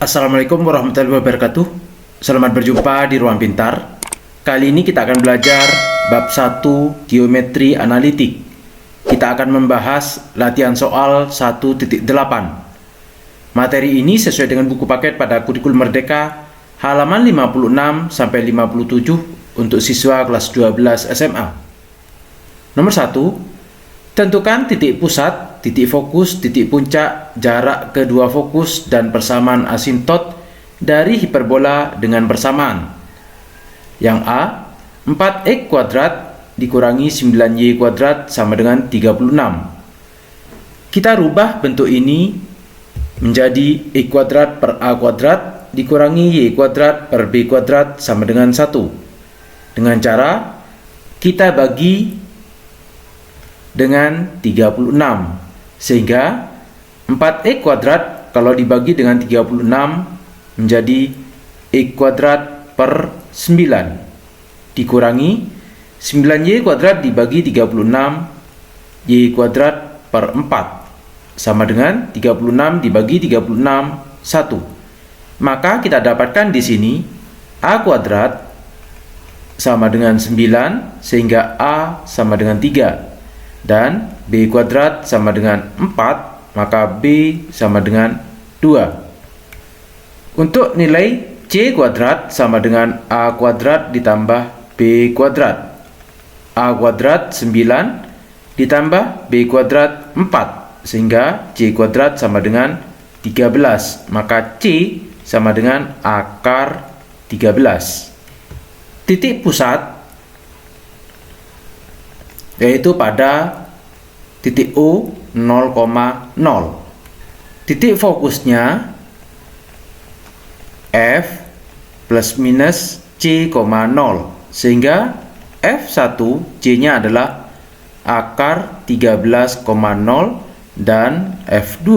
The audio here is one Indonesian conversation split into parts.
Assalamualaikum warahmatullahi wabarakatuh. Selamat berjumpa di Ruang Pintar. Kali ini kita akan belajar bab 1 Geometri Analitik. Kita akan membahas latihan soal 1.8. Materi ini sesuai dengan buku paket pada Kurikulum Merdeka halaman 56 sampai 57 untuk siswa kelas 12 SMA. Nomor 1, tentukan titik pusat, titik fokus, titik puncak, jarak kedua fokus, dan persamaan asintot dari hiperbola dengan persamaan. Yang A, 4x kuadrat dikurangi 9y kuadrat sama dengan 36. Kita rubah bentuk ini menjadi x kuadrat per a kuadrat dikurangi y kuadrat per b kuadrat sama dengan 1. Dengan cara kita bagi dengan 36, sehingga 4x kuadrat kalau dibagi dengan 36 menjadi x kuadrat per 9 dikurangi 9y kuadrat dibagi 36 y kuadrat per 4 sama dengan 36 dibagi 36 1. Maka kita dapatkan di sini a kuadrat sama dengan 9 sehingga a sama dengan 3. Dan b kuadrat sama dengan 4, maka b sama dengan 2. Untuk nilai c kuadrat sama dengan a kuadrat ditambah b kuadrat. A kuadrat 9 ditambah b kuadrat 4, sehingga c kuadrat sama dengan 13, maka c sama dengan akar 13. Titik pusat yaitu pada titik O 0,0. Titik fokusnya F plus minus C, 0, sehingga F1 C-nya adalah akar 13,0 dan F2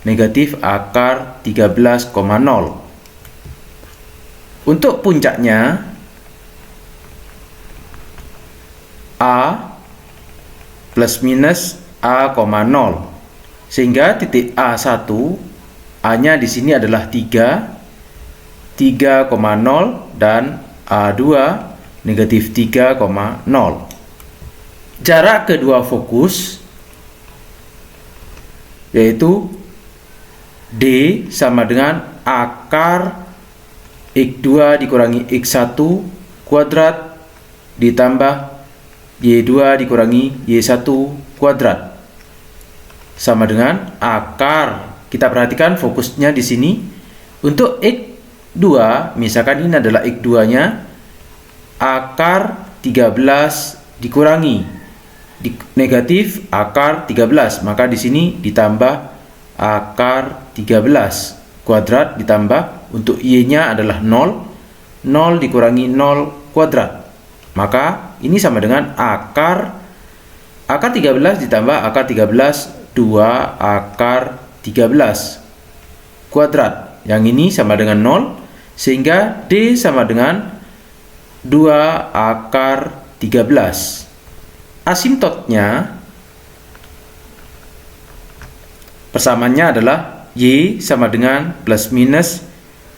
negatif akar 13,0. Untuk puncaknya A plus minus A, 0, sehingga titik A1 A-nya di sini adalah 3,0 dan A2 negatif 3,0. Jarak kedua fokus yaitu D sama dengan akar X2 dikurangi X1 kuadrat ditambah Y2 dikurangi Y1 kuadrat sama dengan akar. Kita perhatikan fokusnya di sini. Untuk X2, misalkan ini adalah X2-nya, akar 13 dikurangi negatif akar 13, maka di sini ditambah akar 13 kuadrat ditambah untuk Y-nya adalah 0 dikurangi 0 kuadrat. Maka ini sama dengan akar 13 ditambah akar 13, 2 akar 13 kuadrat. Yang ini sama dengan 0, sehingga D sama dengan 2 akar 13. Asintotnya, persamaannya adalah Y sama dengan plus minus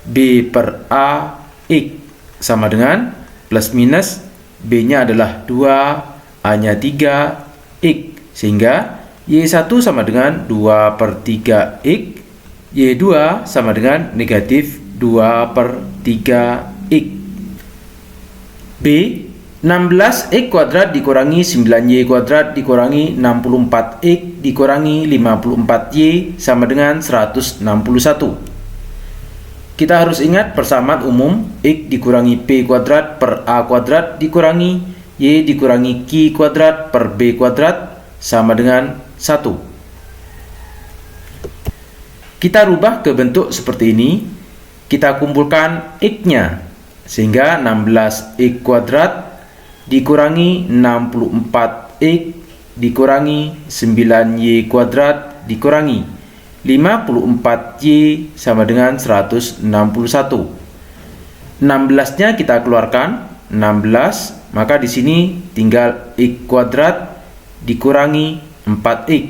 B per A X sama dengan plus minus B-nya adalah 2, A-nya 3, X, sehingga Y1 sama dengan 2 per 3 X, Y2 sama dengan negatif 2 per 3 X. B, 16X kuadrat dikurangi 9Y kuadrat dikurangi 64X dikurangi 54Y sama dengan 161. Kita harus ingat persamaan umum X dikurangi P kuadrat per A kuadrat dikurangi Y dikurangi Q kuadrat per B kuadrat sama dengan 1. Kita rubah ke bentuk seperti ini. Kita kumpulkan X-nya, sehingga 16X kuadrat dikurangi 64X dikurangi 9Y kuadrat dikurangi 54Y sama dengan 161. 16-nya kita keluarkan, 16, maka di sini tinggal X kuadrat dikurangi 4X.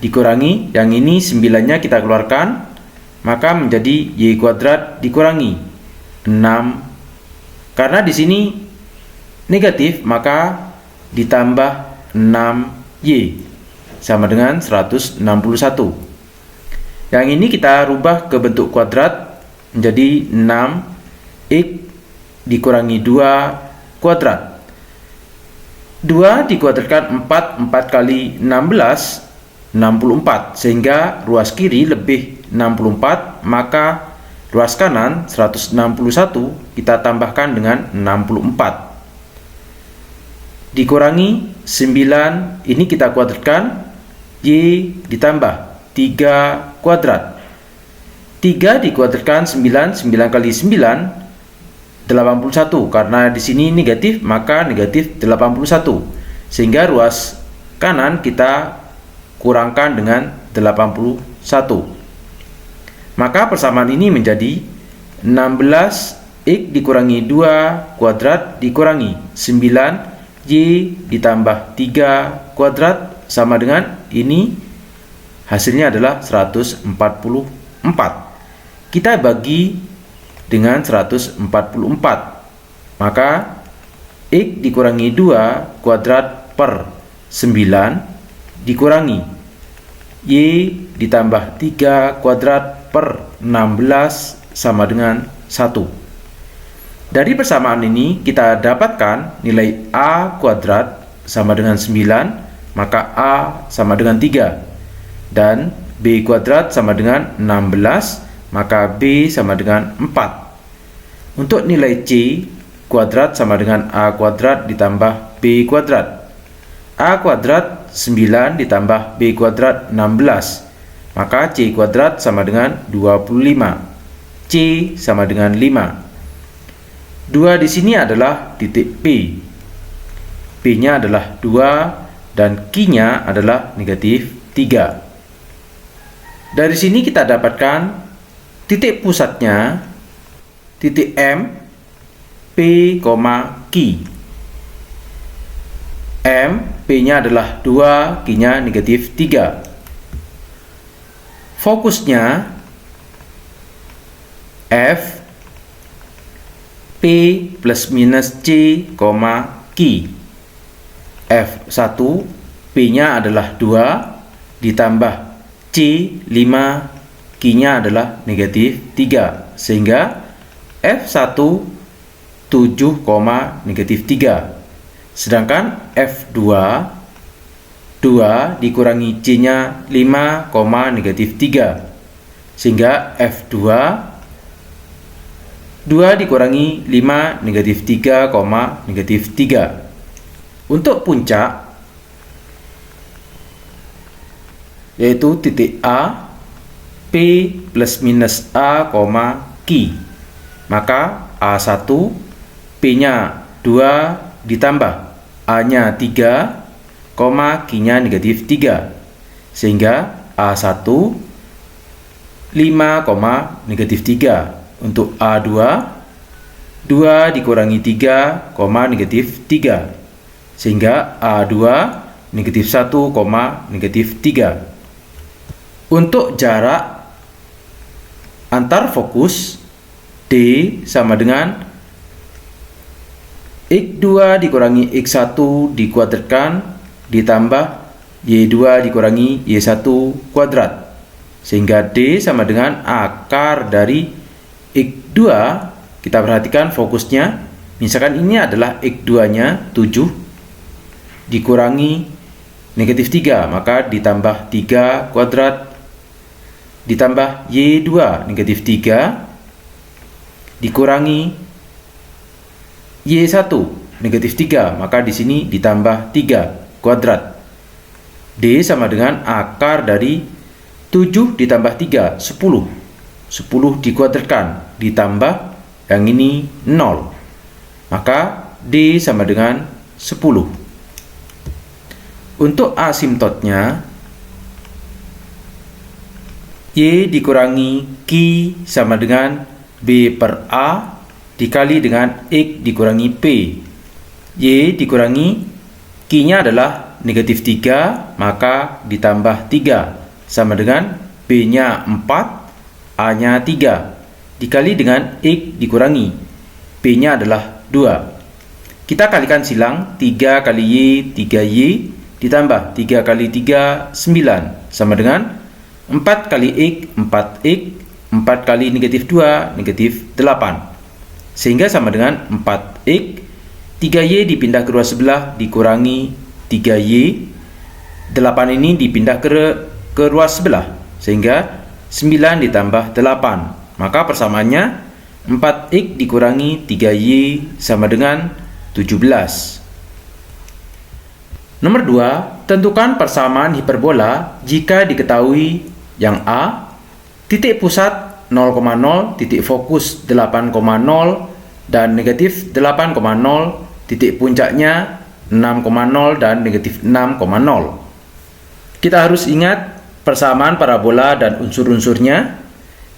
Dikurangi, yang ini 9-nya kita keluarkan, maka menjadi Y kuadrat dikurangi 6. Karena di sini negatif, maka ditambah 6Y sama dengan 161. Yang ini kita rubah ke bentuk kuadrat menjadi 6X dikurangi 2 kuadrat. 2 dikuadratkan 4, 4 kali 16, 64. Sehingga ruas kiri lebih 64, maka ruas kanan 161 kita tambahkan dengan 64. Dikurangi 9, ini kita kuadratkan, Y ditambah 3 kuadrat. 3 dikuadratkan 9, 9 kali 9, 81. Karena di sini negatif, maka negatif 81. Sehingga ruas kanan kita kurangkan dengan 81. Maka persamaan ini menjadi 16X dikurangi 2 kuadrat dikurangi 9Y ditambah 3 kuadrat sama dengan ini, hasilnya adalah 144. Kita bagi dengan 144, maka X dikurangi 2 kuadrat per 9 dikurangi Y ditambah 3 kuadrat per 16 sama dengan 1. Dari persamaan ini kita dapatkan nilai A kuadrat sama dengan 9, maka A sama dengan 3. Dan B kuadrat sama dengan 16, maka B sama dengan 4. Untuk nilai C kuadrat sama dengan A kuadrat ditambah B kuadrat. A kuadrat 9 ditambah B kuadrat 16, maka C kuadrat sama dengan 25. C sama dengan 5. 2 di sini adalah titik P. P-nya adalah 2 dan Q-nya adalah negatif 3. Dari sini kita dapatkan titik pusatnya, titik M, P, Q. M, P-nya adalah 2, Q-nya negatif 3. Fokusnya F, P plus minus C, Q. F1, P-nya dah 2, ditambah C, 5, Q-nya adalah negatif 3. Sehingga F1, 7, negatif 3. Sedangkan F2, 2 dikurangi C-nya 5, negatif 3. Sehingga F2, 2 dikurangi 5, negatif 3, negatif 3. Untuk puncak, yaitu titik A, P plus minus A, Q. Maka A1, P-nya 2 ditambah A-nya 3, Q-nya negatif 3. Sehingga A1, 5, negatif 3. Untuk A2, 2 dikurangi 3, negatif 3. Sehingga A2 negatif 1, negatif 3. Untuk jarak antar fokus, D sama dengan X2 dikurangi X1 dikuadratkan ditambah Y2 dikurangi Y1 kuadrat. Sehingga D sama dengan akar dari X2, kita perhatikan fokusnya, misalkan ini adalah X2-nya 7 dikurangi negatif 3, maka ditambah 3 kuadrat ditambah Y2 negatif 3 dikurangi Y1 negatif 3, maka di sini ditambah 3 kuadrat. D sama dengan akar dari 7 ditambah 3, 10. 10 dikuadratkan ditambah yang ini 0, maka D sama dengan 10. Untuk asimptotnya, Y dikurangi Q sama dengan B per A dikali dengan X dikurangi P. Y dikurangi Q-nya adalah negatif 3, maka ditambah 3 sama dengan B-nya 4, A-nya 3, dikali dengan X dikurangi B-nya adalah 2. Kita kalikan silang, 3 kali Y, 3Y, ditambah 3 kali 3, 9, sama dengan 4 kali X, 4X, 4 kali negatif 2, negatif 8. Sehingga sama dengan 4X, 3Y dipindah ke kedua sebelah, dikurangi 3Y, 8 ini dipindah ke kedua sebelah, sehingga 9 ditambah 8. Maka persamaannya 4X dikurangi 3Y sama dengan 17. Nomor 2, tentukan persamaan hiperbola jika diketahui yang A, titik pusat 0,0, titik fokus 8,0, dan negatif 8,0, titik puncaknya 6,0 dan negatif 6,0. Kita harus ingat persamaan parabola dan unsur-unsurnya,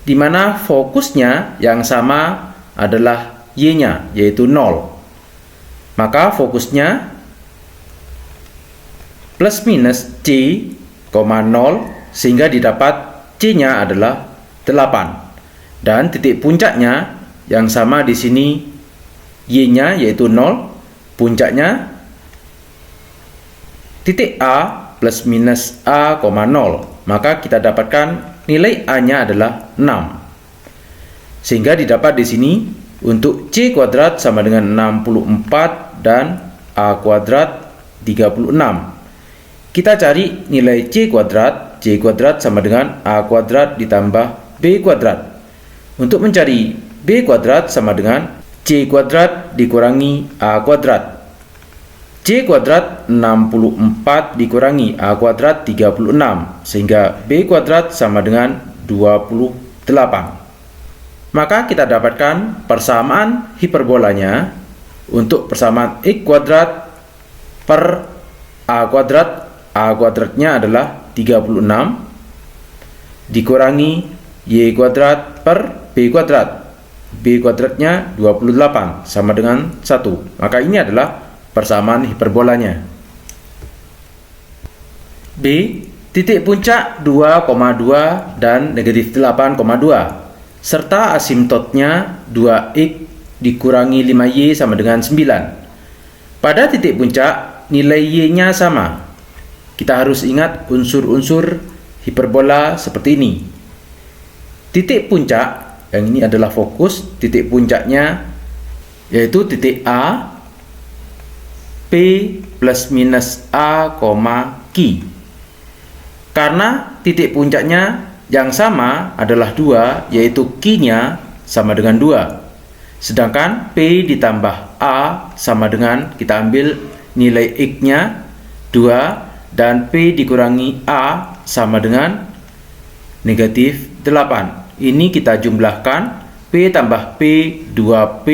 di mana fokusnya yang sama adalah Y-nya, yaitu 0. Maka fokusnya plus minus C, 0, sehingga didapat C-nya adalah 8. Dan titik puncaknya yang sama di sini Y-nya yaitu 0, puncaknya titik A plus minus A, 0. Maka kita dapatkan nilai A-nya adalah 6. Sehingga didapat di sini untuk C kuadrat sama dengan 64 dan A kuadrat 36. Kita cari nilai C kuadrat. C kuadrat sama dengan A kuadrat ditambah B kuadrat. Untuk mencari B kuadrat sama dengan C kuadrat dikurangi A kuadrat. C kuadrat 64 dikurangi A kuadrat 36, sehingga B kuadrat sama dengan 28. Maka kita dapatkan persamaan hiperbolanya untuk persamaan X kuadrat per A kuadrat. A kuadratnya adalah 36 dikurangi Y kuadrat per B kuadrat. B kuadratnya 28 sama dengan 1. Maka ini adalah persamaan hiperbolanya. B, titik puncak 2,2 dan negatif 8,2 serta asimtotnya 2X dikurangi 5Y sama dengan 9. Pada titik puncak nilai Y-nya sama. Kita harus ingat unsur-unsur hiperbola seperti ini. Titik puncak, yang ini adalah fokus, titik puncaknya yaitu titik A, P plus minus A, Q. Karena titik puncaknya yang sama adalah 2, yaitu Q-nya sama dengan 2. Sedangkan P ditambah A sama dengan, kita ambil nilai X-nya 2, dan P dikurangi A sama dengan negatif 8. Ini kita jumlahkan, P tambah P, 2P,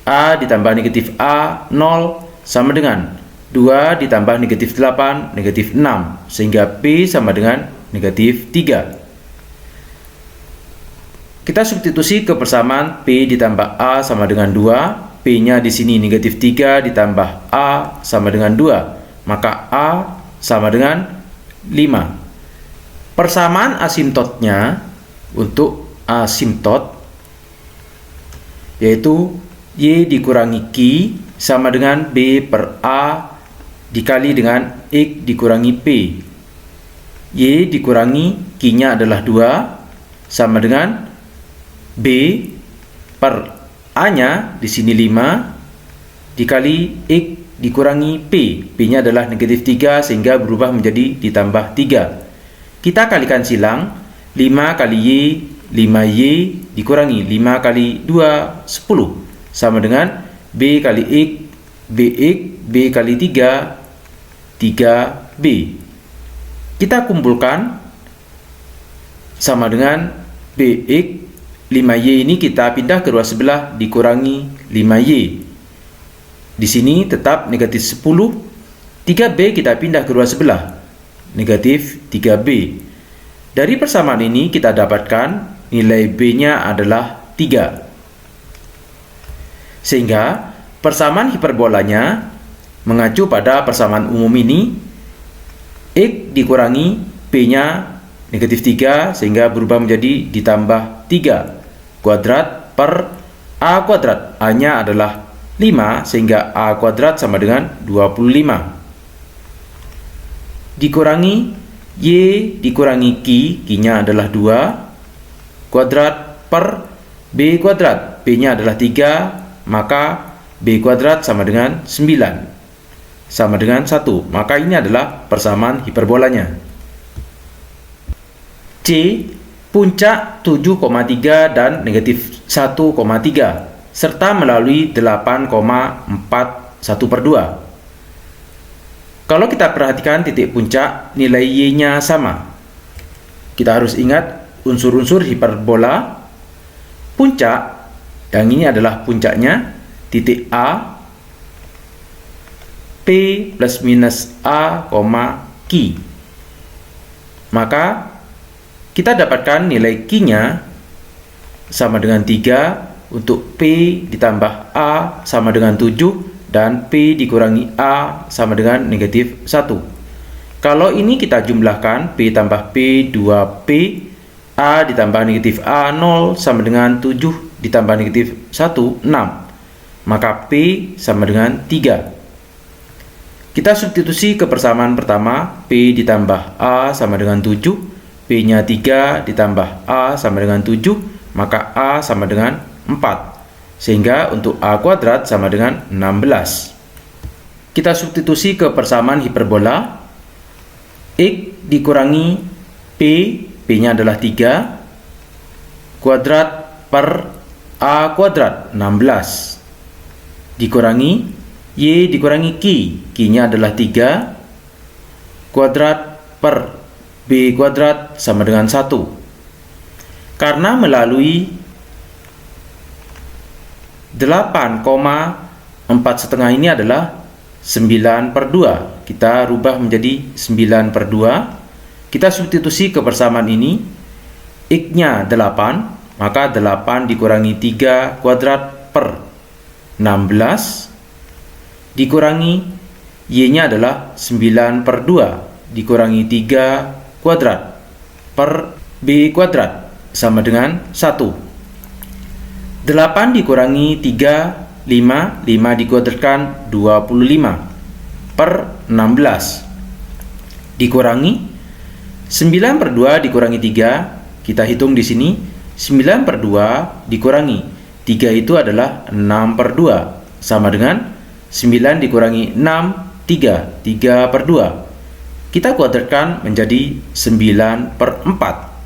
A ditambah negatif A, 0, sama dengan 2 ditambah negatif 8, negatif 6, sehingga P sama dengan negatif 3. Kita substitusi ke persamaan P ditambah A sama dengan 2, P-nya di sini negatif 3 ditambah A sama dengan 2, maka A sama dengan 5. Persamaan asimtotnya untuk asimtot yaitu Y dikurangi Q sama dengan B per A dikali dengan X dikurangi P. Y dikurangi Q-nya adalah 2 sama dengan B per A-nya di sini 5 dikali X dikurangi P. P-nya adalah negatif 3 sehingga berubah menjadi ditambah 3. Kita kalikan silang, 5 kali Y, 5Y dikurangi 5 kali 2, 10 sama dengan B kali X, BX, B kali 3, 3B. Kita kumpulkan sama dengan BX, 5Y ini kita pindah ke kedua sebelah dikurangi 5Y. Di sini tetap negatif 10, 3B kita pindah ke kedua sebelah, negatif 3B. Dari persamaan ini kita dapatkan nilai B-nya adalah 3. Sehingga persamaan hiperbolanya mengacu pada persamaan umum ini, X dikurangi P-nya negatif 3 sehingga berubah menjadi ditambah 3 kuadrat per A kuadrat. A-nya adalah 5 sehingga A kuadrat sama dengan 25. Dikurangi Y dikurangi Q-nya adalah 2 kuadrat per B kuadrat. B-nya adalah 3, maka B kuadrat sama dengan 9. Sama dengan 1. Maka ini adalah persamaan hiperbolanya. C, puncak 7,3 dan negatif 1,3 serta melalui 8,41/2. Kalau kita perhatikan titik puncak, nilai Y-nya sama. Kita harus ingat unsur-unsur hiperbola. Puncak, yang ini adalah puncaknya, titik A, P plus minus A, Q. Maka, kita dapatkan nilai Q-nya sama dengan 3 untuk P ditambah A sama dengan 7 dan P dikurangi A sama dengan negatif 1. Kalau ini kita jumlahkan, P tambah P 2P, A ditambah negatif A 0 sama dengan 7 ditambah negatif 1, 6. Maka P sama dengan 3. Kita substitusi ke persamaan pertama, P ditambah A sama dengan 7, P-nya 3 ditambah A sama dengan 7, maka A sama dengan 4. Sehingga untuk A kuadrat sama dengan 16. Kita substitusi ke persamaan hiperbola. X dikurangi P, P-nya adalah 3, kuadrat per A kuadrat, 16. Dikurangi Y dikurangi Q, Q-nya adalah 3, kuadrat per B kuadrat sama dengan 1. Karena melalui 8,4 ini adalah 9/2. Kita rubah menjadi 9/2. Kita substitusi ke persamaan ini. X-nya 8, maka 8 dikurangi 3 kuadrat per 16. Dikurangi Y-nya adalah 9/2 dikurangi 3 kuadrat per B kuadrat sama dengan 1. 8 dikurangi 3, 5 dikuadratkan 25 per 16. Dikurangi 9/2 dikurangi 3, kita hitung di sini 9/2 dikurangi 3 itu adalah 6/2 sama dengan 9 dikurangi 6, 3/2. Kita kuadratkan menjadi 9/4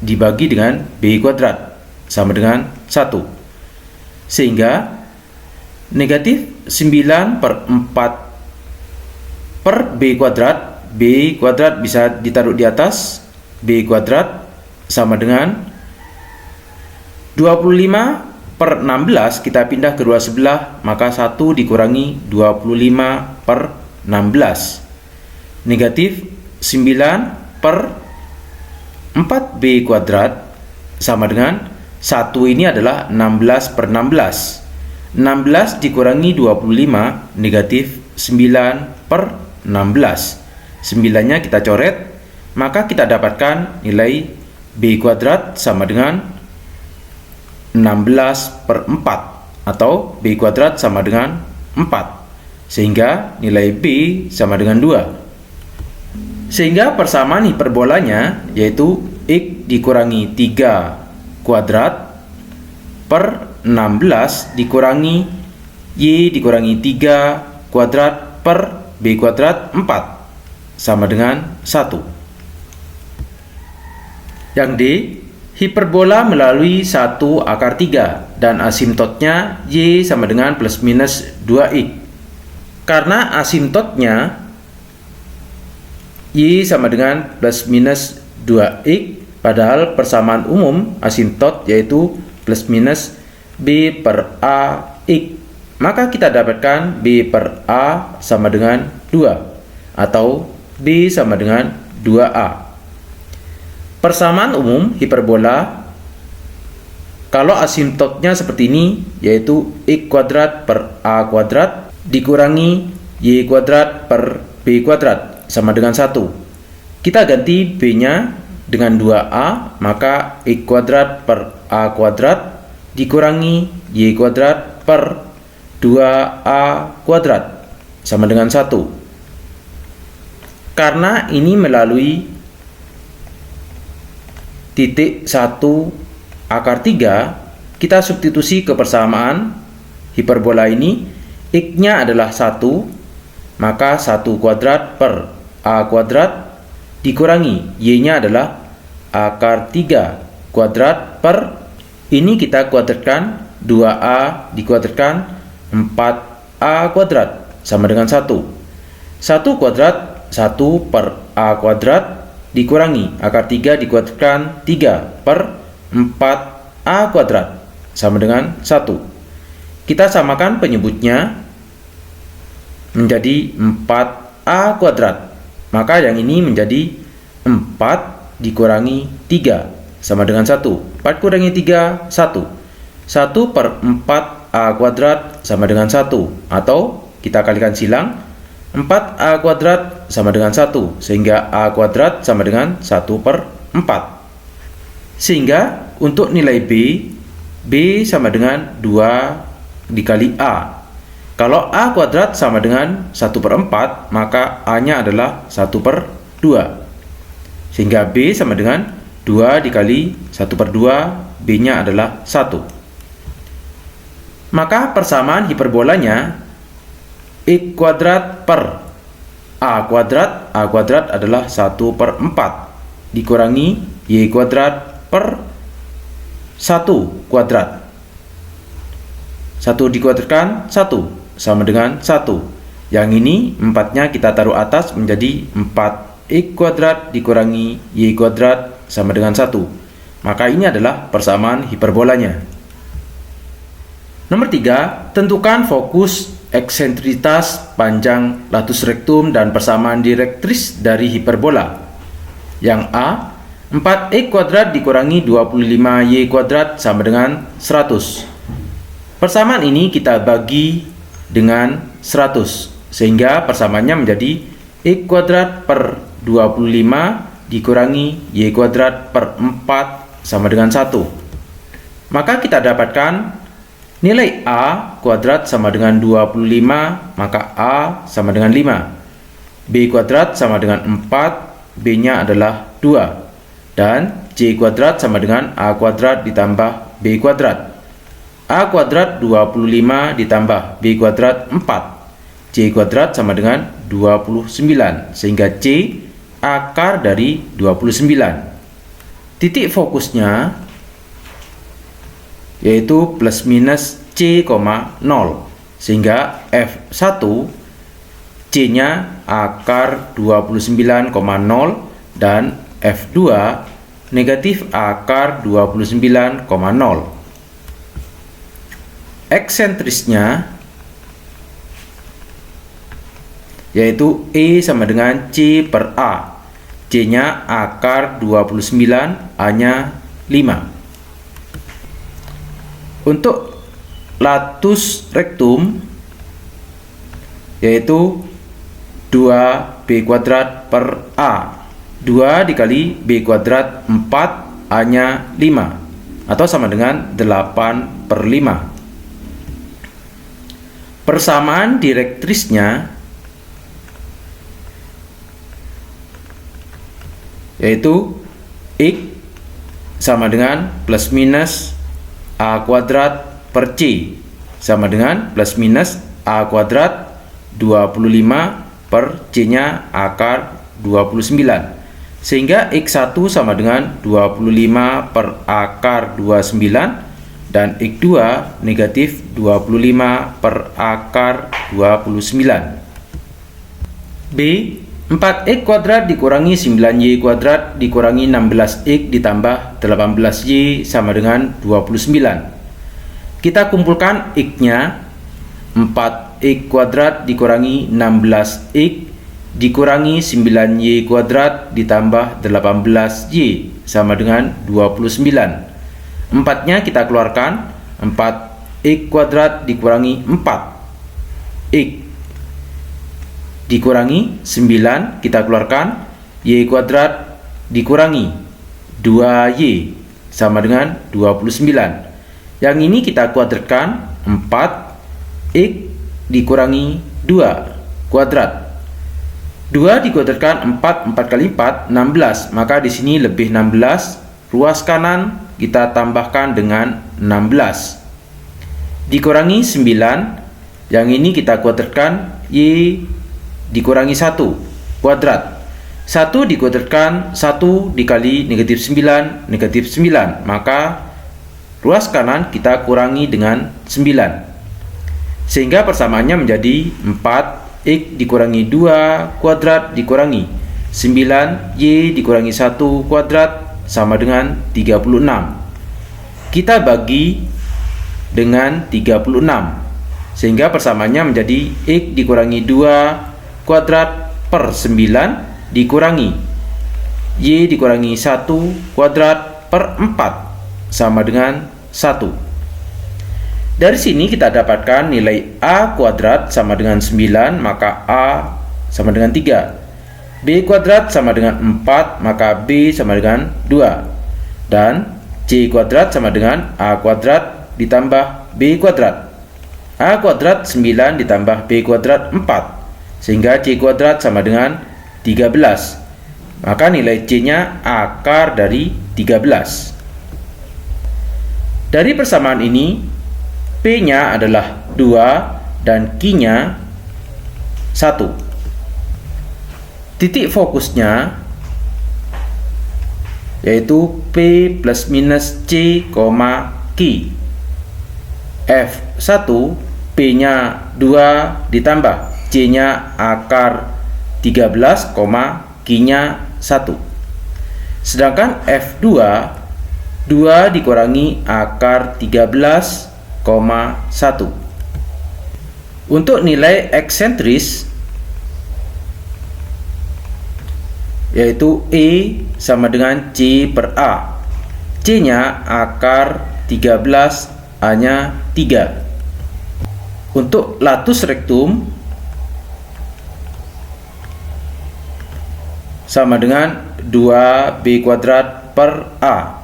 dibagi dengan B kuadrat sama dengan 1. Sehingga negatif 9/4 per B kuadrat. B kuadrat bisa ditaruh di atas. B kuadrat sama dengan 25/16. Kita pindah ke dua sebelah, maka 1 dikurangi 25/16. Negatif 9/4B kuadrat sama dengan 1 ini adalah 16/16. 16 dikurangi 25, negatif 9/16. 9-nya kita coret, maka kita dapatkan nilai B kuadrat sama dengan 16/4 atau B kuadrat sama dengan 4. Sehingga nilai B sama dengan 2. Sehingga persamaan hiperbolanya yaitu X dikurangi 3 kuadrat per 16 dikurangi Y dikurangi 3 kuadrat per B kuadrat 4 sama dengan 1. Yang D, hiperbola melalui 1/3 dan asimtotnya Y sama dengan plus minus 2X. Karena asimtotnya Y sama dengan plus minus 2X, padahal persamaan umum asimtot yaitu plus minus B per A X. Maka kita dapatkan B per A sama dengan 2 atau B sama dengan 2A. Persamaan umum hiperbola kalau asimtotnya seperti ini yaitu X kuadrat per A kuadrat dikurangi Y kuadrat per B kuadrat sama dengan 1. Kita ganti B-nya dengan 2A, maka X kuadrat per A kuadrat dikurangi Y kuadrat per 2A kuadrat sama dengan 1. Karena ini melalui titik 1 akar 3, kita substitusi ke persamaan hiperbola ini. X-nya adalah 1, maka 1 kuadrat per A kuadrat dikurangi Y-nya adalah akar 3 kuadrat per, ini kita kuadratkan, 2A dikuadratkan 4A kuadrat sama dengan 1. 1 kuadrat 1 per A kuadrat dikurangi akar 3 dikuadratkan 3 per 4A kuadrat sama dengan 1. Kita samakan penyebutnya menjadi 4A kuadrat. Maka yang ini menjadi 4 dikurangi 3 sama dengan 1. 4 kurangi 3, 1. 1 per 4A kuadrat sama dengan 1. Atau kita kalikan silang, 4A kuadrat sama dengan 1. Sehingga A kuadrat sama dengan 1 per 4. Sehingga untuk nilai B sama dengan 2 dikali A. Kalau A kuadrat sama dengan 1 per 4, maka A-nya adalah 1 per 2. Sehingga B sama dengan 2 dikali 1 per 2, B-nya adalah 1. Maka persamaan hiperbolanya X kuadrat per A kuadrat adalah 1 per 4, dikurangi Y kuadrat per 1 kuadrat. 1 dikuadratkan 1. Sama dengan 1. Yang ini 4-nya kita taruh atas menjadi 4x kuadrat dikurangi y kuadrat sama dengan 1. Maka ini adalah persamaan hiperbolanya. Nomor 3, tentukan fokus, eksentrisitas, panjang, latus rektum, dan persamaan direktris dari hiperbola. Yang A, 4x kuadrat dikurangi 25y kuadrat sama dengan 100. Persamaan ini kita bagi dengan 100, sehingga persamaannya menjadi X kuadrat per 25 dikurangi Y kuadrat per 4 sama dengan 1. Maka kita dapatkan nilai A kuadrat sama dengan 25, maka A sama dengan 5. B kuadrat sama dengan 4, B-nya adalah 2. Dan C kuadrat sama dengan A kuadrat ditambah B kuadrat. A kuadrat 25 ditambah B kuadrat 4. C kuadrat sama dengan 29. Sehingga C akar dari 29. Titik fokusnya yaitu plus minus C, 0. Sehingga F1 C-nya akar 29,0 dan F2 negatif akar 29,0. Eksentrisnya yaitu E sama dengan C per A. C-nya akar 29, A-nya 5. Untuk latus rektum yaitu 2B kuadrat per A. 2 dikali B kuadrat 4, A-nya 5. Atau sama dengan 8 per 5. Persamaan direktrisnya yaitu X sama dengan plus minus A kuadrat per C sama dengan plus minus A kuadrat 25 per C-nya akar 29. Sehingga X1 sama dengan 25 per akar 29 dan X2 negatif 25 per akar 29. B, 4x kuadrat dikurangi 9y kuadrat dikurangi 16x ditambah 18y sama dengan 29. Kita kumpulkan x-nya. 4x kuadrat dikurangi 16x dikurangi 9y kuadrat ditambah 18y sama dengan 29. 4-nya kita keluarkan. 4x kuadrat dikurangi 4x dikurangi 9 kita keluarkan, y kuadrat dikurangi 2Y sama dengan 29. Yang ini kita kuadratkan, 4X dikurangi 2 kuadrat. 2 dikuadratkan 4, 4 kali 4, 16. Maka di sini lebih 16. Ruas kanan kita tambahkan dengan 16. Dikurangi 9. Yang ini kita kuadratkan, Y dikurangi 1 kuadrat. 1 dikuadratkan 1 dikali negatif 9, negatif 9. Maka ruas kanan kita kurangi dengan 9. Sehingga persamaannya menjadi 4X dikurangi 2 kuadrat dikurangi 9Y dikurangi 1 kuadrat sama dengan 36. Kita bagi dengan 36. Sehingga persamaannya menjadi X dikurangi 2 kuadrat per 9 dikurangi Y dikurangi 1 kuadrat per 4 sama dengan 1. Dari sini kita dapatkan nilai A kuadrat sama dengan 9, maka A sama dengan 3. B kuadrat sama dengan 4, maka B sama dengan 2. Dan C kuadrat sama dengan A kuadrat ditambah B kuadrat. A kuadrat 9 ditambah B kuadrat 4. Sehingga C kuadrat sama dengan 13. Maka nilai C-nya akar dari 13. Dari persamaan ini, P-nya adalah 2 dan Q-nya 1. Titik fokusnya yaitu P plus minus C, Q. F1, P-nya 2 ditambah C-nya akar 13, Q-nya 1. Sedangkan F2, 2 dikurangi akar 13, 1. Untuk nilai eksentris yaitu E sama dengan C per A. C-nya akar 13, A-nya 3. Untuk latus rektum sama dengan 2B kuadrat per A.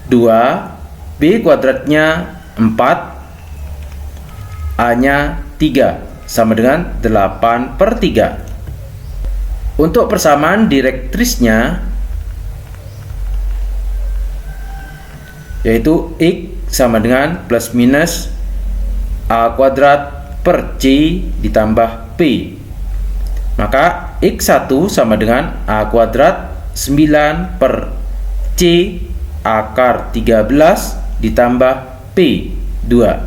2B kuadratnya 4, A-nya 3 sama dengan 8 per 3. Untuk persamaan direktrisnya yaitu X sama dengan plus minus A kuadrat per C ditambah P. Maka X1 sama dengan A kuadrat 9 per C akar 13 ditambah P 2.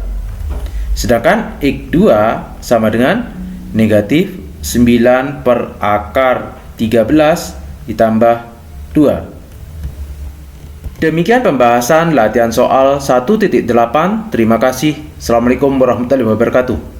Sedangkan X2 sama dengan negatif 9 per akar 13 ditambah 2. Demikian pembahasan latihan soal 1.8. Terima kasih. Assalamualaikum warahmatullahi wabarakatuh.